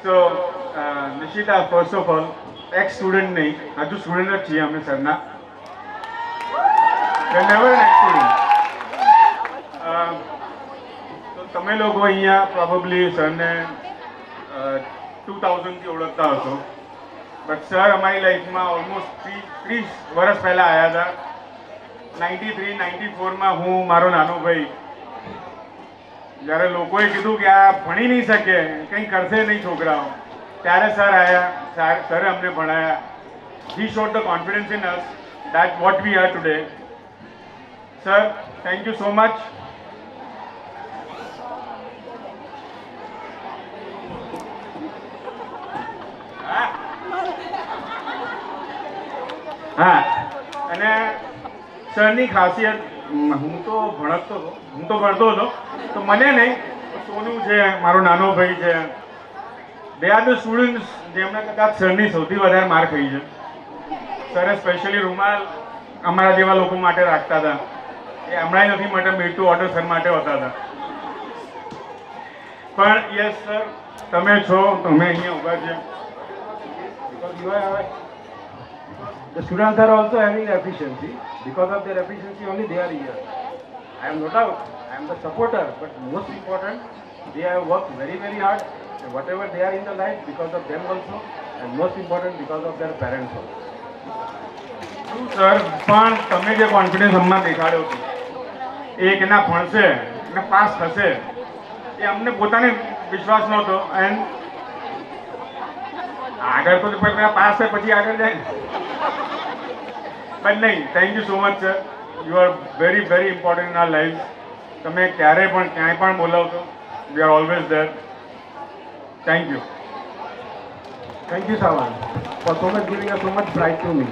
So, Nishita, first of all, ex-student નહીં, હજુ student જ છીએ અમે સરના. Whenever an ex-student. તો તમે લોકો અહીંયા પ્રોબેબલી સરને 2000થી ઓળખતા હશો, બટ સર અમારી લાઈફમાં ઓલમોસ્ટ 30 વર્ષ પહેલાં આવ્યા હતા. 93, 94માં હું મારો નાનો ભાઈ, જ્યારે લોકોએ કીધું કે આ ભણી નહીં શકે, કંઈ કરશે નહીં છોકરાઓ, ત્યારે સર આવ્યા, સરે અમને ભણાયા. He showed the confidence in us that what we are today. Sir, thank you so much. હા, અને સરની ખાસિયત, હું તો ભણતો હતો, તો મને નહીં, સોનું છે મારો નાનો ભાઈ છે, દે આર ધ સ્ટુડન્ટ્સ જેમણે કદાચ સરની સૌથી વધારે માર ખાઈ છે. સરે સ્પેશિયલી રૂમાલ અમારા જેવા લોકો માટે રાખતા હતા, એ હમણાં નથી માટે મીઠું ઓર્ડર સર માટે હોતા હતા. પણ યસ સર, તમે છો, તમે અહીંયા ઊભા છે. The students are also having efficiency. Because of their efficiency only they are here. I am no doubt, I am the supporter, but most important, they have worked very, very hard. And whatever they are in the life, because of them also, and most important, because of their parents also. Sir, પણ તમે જે confidence હમણાં દેખાડ્યો છે, એ કે ના ભણશે ને pass થશે, એ અમને પોતાને વિશ્વાસ નહોતો. એન્ડ આગળ તો પહેલાં પાસ થાય પછી આગળ જાય ને. બટ નહીં, thank you so much sir. You are very very important in our life. તમે ક્યારે પણ ક્યાંય પણ બોલાવશો, we are always there. Thank you. Thank you, Sawan, for so much giving us so much pride to me.